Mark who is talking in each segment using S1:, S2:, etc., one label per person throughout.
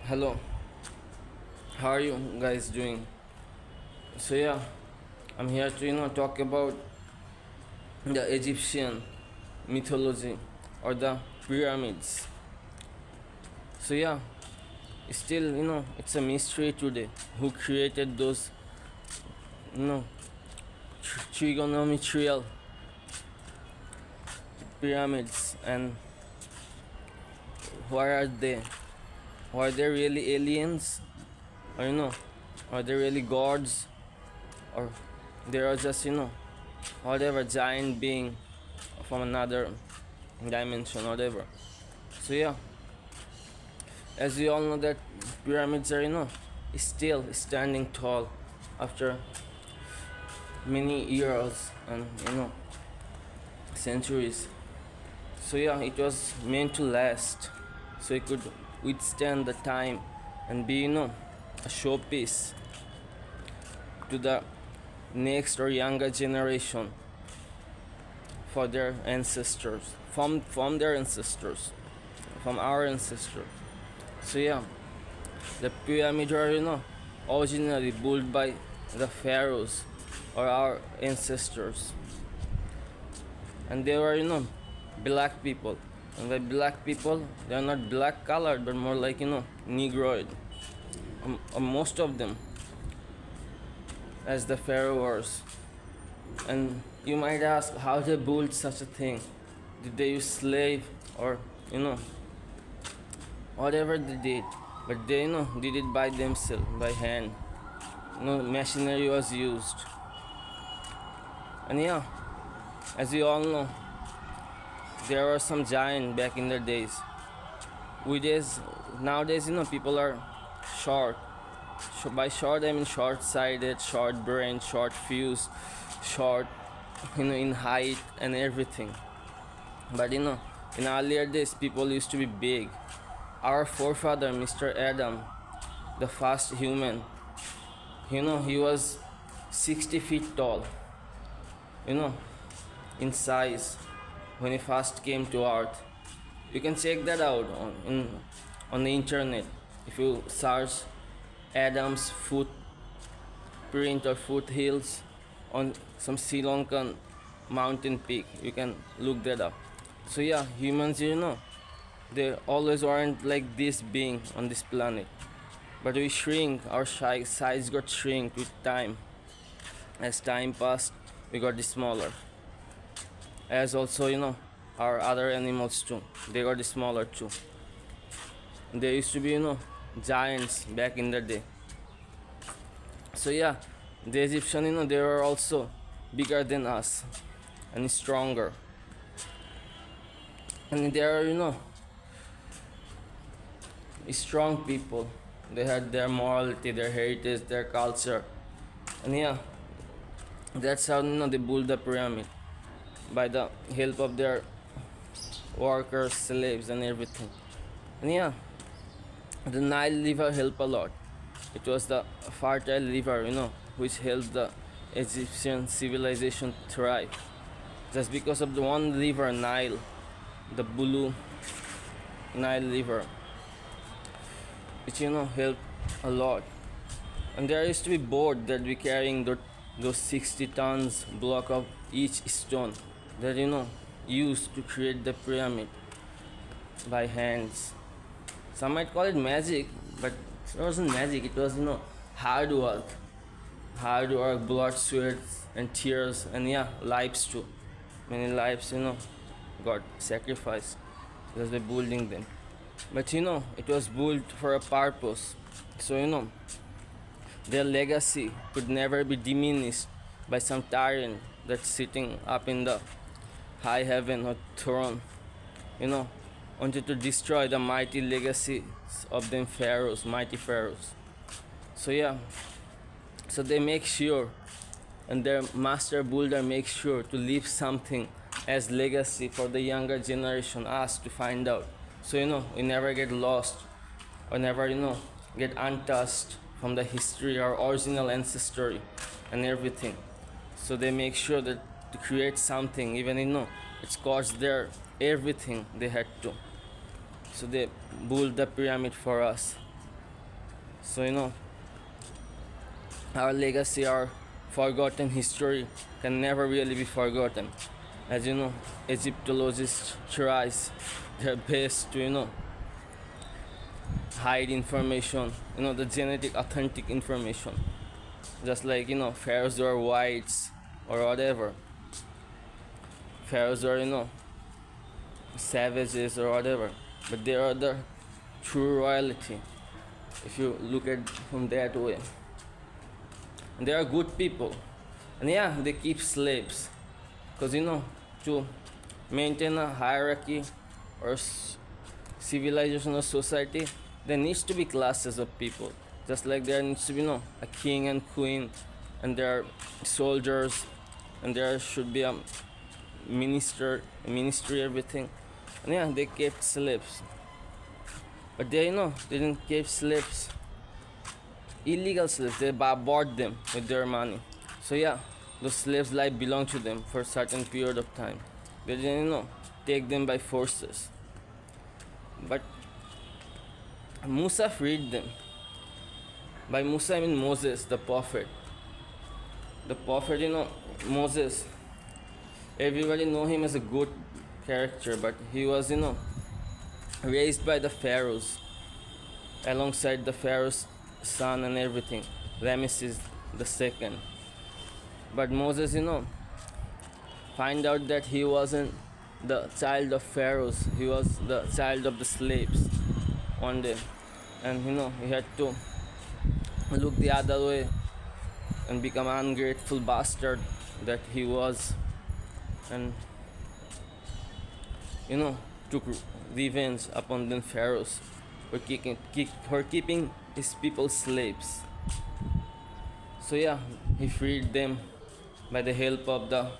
S1: Hello, how are you guys doing? So yeah, I'm here to talk about the Egyptian mythology or the pyramids. So yeah, still it's a mystery today who created those you know trigonometrical pyramids, and where are they? Are they really aliens, or are they really gods, or they are just whatever giant being from another dimension, whatever. So yeah, as we all know that pyramids are still standing tall after many years and centuries. So yeah, it was meant to last, so it could withstand the time and be a showpiece to the next or younger generation for their ancestors, from their ancestors, from our ancestors. So yeah, the pyramids are originally built by the pharaohs or our ancestors, and they were black people. And by black people, they are not black colored but more like negroid. Most of them as the pharaohs. And you might ask how they built such a thing. Did they use slave, or you know whatever they did? But they did it by themselves, by hand. No machinery was used. And yeah, as you all know, there were some giants back in the days. Nowadays, people are short. By short, I mean short-sighted, short-brained, short-fused, short, in height and everything. But in earlier days, people used to be big. Our forefather, Mr. Adam, the first human, he was 60 feet tall. You know, in size when he first came to Earth. You can check that out on the internet. If you search Adam's footprint or foothills on some Sri Lankan mountain peak, you can look that up. So yeah, humans, they always weren't like this being on this planet. But we shrink, our size got shrink with time. As time passed, we got smaller. As also, our other animals too, they got smaller too. There used to be giants back in the day. So yeah, the Egyptian, they were also bigger than us and stronger. And they are strong people. They had their morality, their heritage, their culture. And yeah, that's how they built the pyramid, by the help of their workers, slaves, and everything. And yeah, the Nile River helped a lot. It was the fertile river, which helped the Egyptian civilization thrive. Just because of the one river, Nile, the blue Nile River, which helped a lot. And there used to be boat that be carrying those 60 tons block of each stone that used to create the pyramid by hands. Some might call it magic, but it wasn't magic. It was hard work, blood, sweat, and tears, and yeah, lives too. Many lives got sacrificed just by building them. But it was built for a purpose. So their legacy could never be diminished by some tyrant that's sitting up in the high heaven or throne, wanted to destroy the mighty legacies of them pharaohs, mighty pharaohs. So yeah, so they make sure, and their master builder makes sure to leave something as legacy for the younger generation, us to find out. So we never get lost, or never get untouched from the history, our original ancestry, and everything. So they make sure that to create something, even it's cost their everything they had to. So they built the pyramid for us. So our legacy, our forgotten history can never really be forgotten. As Egyptologists tries their best to hide information, the genetic authentic information, just like pharaohs were whites or whatever. Pharaohs were savages or whatever, but they are the true royalty if you look at from that way. And they are good people, and yeah, they keep slaves because to maintain a hierarchy or civilization or society, there needs to be classes of people, just like there needs to be a king and queen, and there are soldiers, and there should be a ministry, everything. And yeah, they kept slaves, but they didn't keep slaves, illegal slaves. They bought them with their money. So yeah, those slaves' life belonged to them for a certain period of time. They didn't take them by forces. But Musa freed them. By Musa I mean Moses, the prophet. The prophet, Moses. Everybody know him as a good character, but he was, raised by the pharaohs, alongside the pharaoh's son and everything, Ramesses the second. But Moses, find out that he wasn't the child of pharaohs. He was the child of the slaves one day, and he had to look the other way and become an ungrateful bastard that he was, and took revenge upon the pharaohs for keeping his people slaves. So yeah, he freed them by the help of the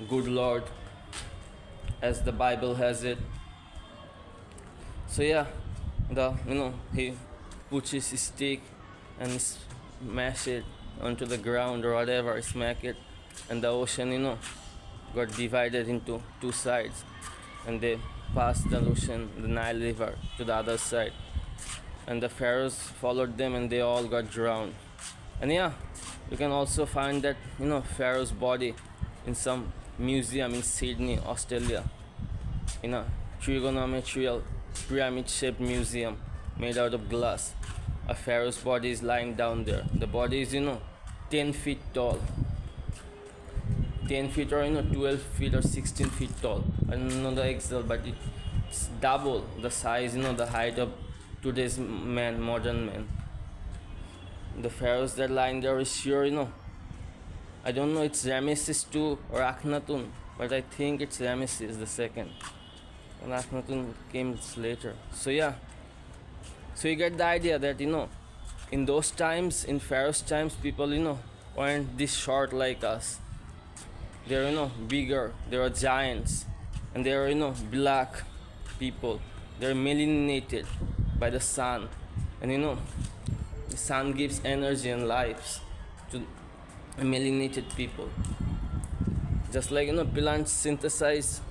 S1: good Lord, as the Bible has it. So yeah, he puts his stick and smash it onto the ground or whatever, smack it, and the ocean got divided into two sides, and they passed the ocean, the Nile River, to the other side, and the pharaohs followed them, and they all got drowned. And yeah, you can also find that pharaoh's body in some museum in Sydney, Australia, in a trigonometrical pyramid-shaped museum made out of glass. A pharaoh's body is lying down there. The body is 10 feet tall, 10 feet or 12 feet or 16 feet tall. I don't know the exact, but it's double the size, the height of today's modern man. The pharaohs that lying there is sure, I don't know, it's Ramesses II or Akhenaten, but I think it's Ramesses the second, and Akhenaten came later. So yeah, so you get the idea that in those times, in pharaoh's times, people weren't this short like us. They're bigger, they were giants, and they were black people. They're melanated by the sun, and the sun gives energy and lives to melanated people. Just like plants synthesize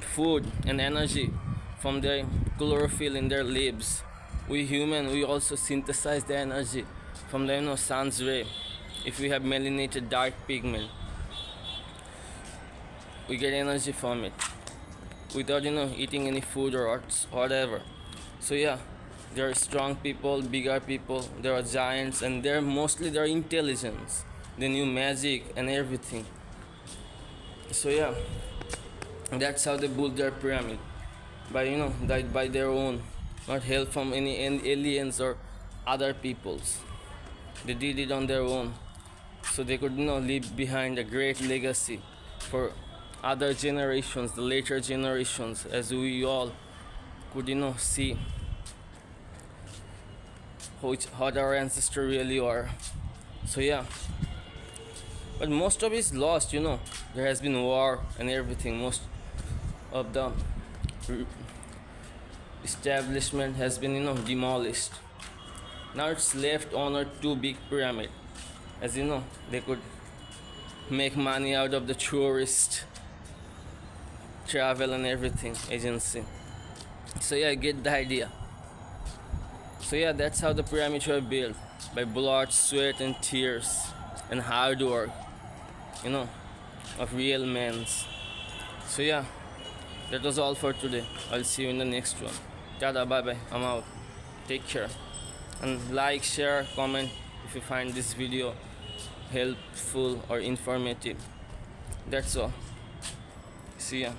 S1: food and energy from their chlorophyll in their leaves, we we also synthesize the energy from the sun's ray. If we have melanated dark pigment, we get energy from it without eating any food or whatever. So yeah, there are strong people, bigger people, there are giants, and they're mostly their intelligence. They knew magic and everything. So yeah, that's how they built their pyramid, by their own, not help from any aliens or other peoples. They did it on their own, so they could leave behind a great legacy for other generations, the later generations, as we all could see what our ancestors really are. So yeah, but most of it's lost. There has been war and everything. Most of the establishment has been demolished. Now it's left on our two big pyramid, as they could make money out of the tourist travel and everything agency. So yeah, I get the idea. So yeah, that's how the pyramids were built, by blood, sweat, and tears, and hard work, you know, of real men. So yeah, that was all for today. I'll see you in the next one. Tada, bye bye. I'm out. Take care. And like, share, comment if you find this video helpful or informative. That's all. See ya.